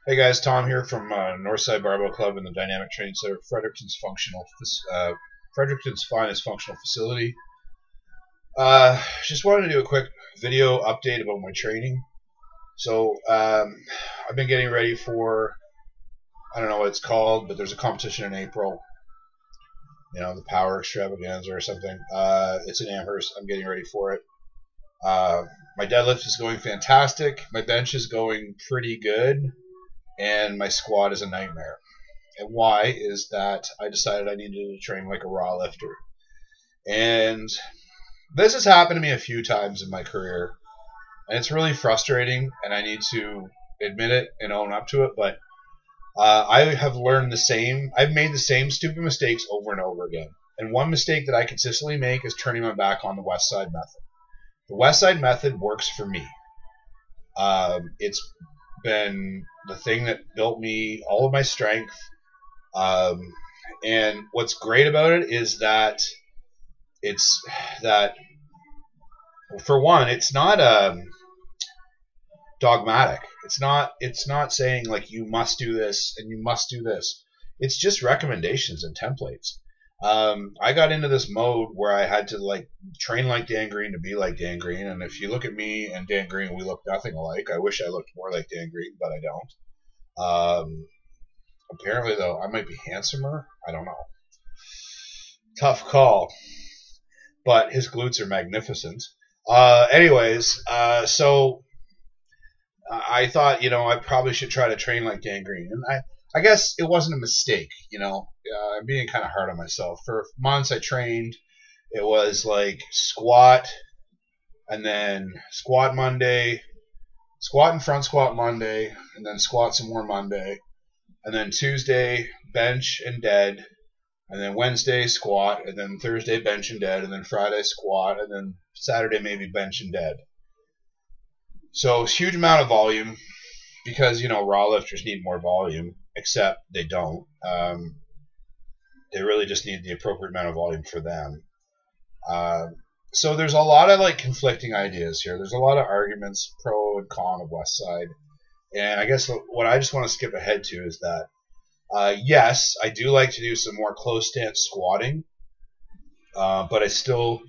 Hey guys, Tom here from Northside Barbell Club in the Dynamic Training Center, Fredericton's finest functional facility. Just wanted to do a quick video update about my training. So I've been getting ready for, I don't know what it's called, but there's a competition in April. You know, the Power Extravaganza or something. It's in Amherst. I'm getting ready for it. My deadlift is going fantastic. My bench is going pretty good. And my squat is a nightmare. And why is that I decided I needed to train like a raw lifter. And this has happened to me a few times in my career. And it's really frustrating, and I need to admit it and own up to it. But I have learned I've made the same stupid mistakes over and over again. And one mistake that I consistently make is turning my back on the westside method. The westside method works for me. It's been the thing that built me all of my strength. And what's great about it is that for one, it's not dogmatic. It's not saying like you must do this and you must do this. It's just recommendations and templates. I got into this mode where I had to like train like Dan Green to be like Dan Green, and if you look at me and Dan Green, we look nothing alike. I wish I looked more like Dan Green, but I don't. Apparently, though, I might be handsomer. I don't know. Tough call, but his glutes are magnificent. So I thought, I probably should try to train like Dan Green, and I guess it wasn't a mistake, I'm being kind of hard on myself. For months I trained. It was like squat, and then squat Monday, squat and front squat Monday, and then squat some more Monday, and then Tuesday bench and dead, and then Wednesday squat, and then Thursday bench and dead, and then Friday squat, and then Saturday maybe bench and dead. So huge amount of volume because, raw lifters need more volume. Except they don't. They really just need the appropriate amount of volume for them. So there's a lot of like conflicting ideas here. There's a lot of arguments, pro and con of Westside. And I guess what I just want to skip ahead to is that, yes, I do like to do some more close stance squatting, but I still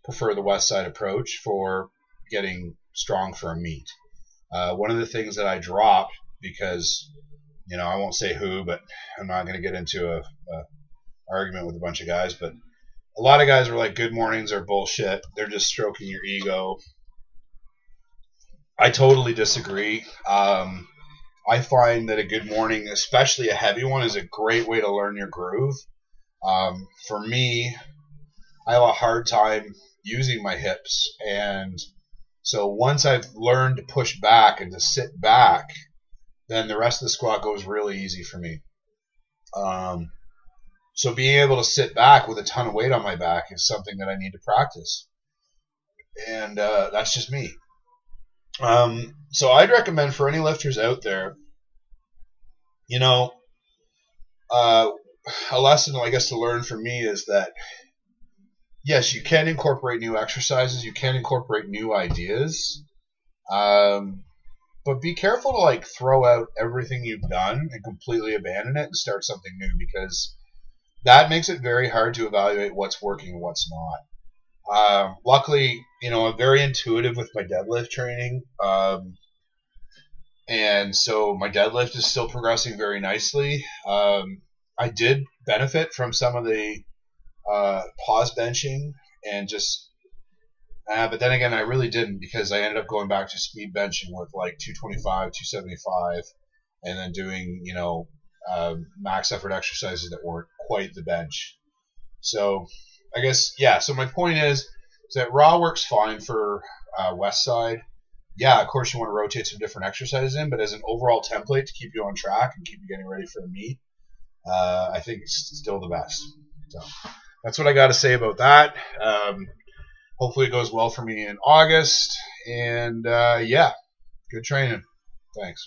prefer the Westside approach for getting strong for a meet. One of the things that I dropped because I won't say who, but I'm not going to get into a argument with a bunch of guys. But a lot of guys were like, good mornings are bullshit. They're just stroking your ego. I totally disagree. I find that a good morning, especially a heavy one, is a great way to learn your groove. For me, I have a hard time using my hips. And so once I've learned to push back and to sit back, then the rest of the squat goes really easy for me. So being able to sit back with a ton of weight on my back is something that I need to practice. And that's just me. So I'd recommend for any lifters out there, a lesson I guess to learn from me is that, yes, you can incorporate new exercises. You can incorporate new ideas. But be careful to like throw out everything you've done and completely abandon it and start something new, because that makes it very hard to evaluate what's working and what's not. Luckily, I'm very intuitive with my deadlift training. And so my deadlift is still progressing very nicely. I did benefit from some of the pause benching and just but then again, I really didn't, because I ended up going back to speed benching with like 225, 275, and then doing, max effort exercises that weren't quite the bench. So I guess, yeah, so my point is that raw works fine for Westside. Yeah, of course you want to rotate some different exercises in, but as an overall template to keep you on track and keep you getting ready for the meet, I think it's still the best. So that's what I got to say about that. Hopefully it goes well for me in August. And, yeah, good training. Thanks.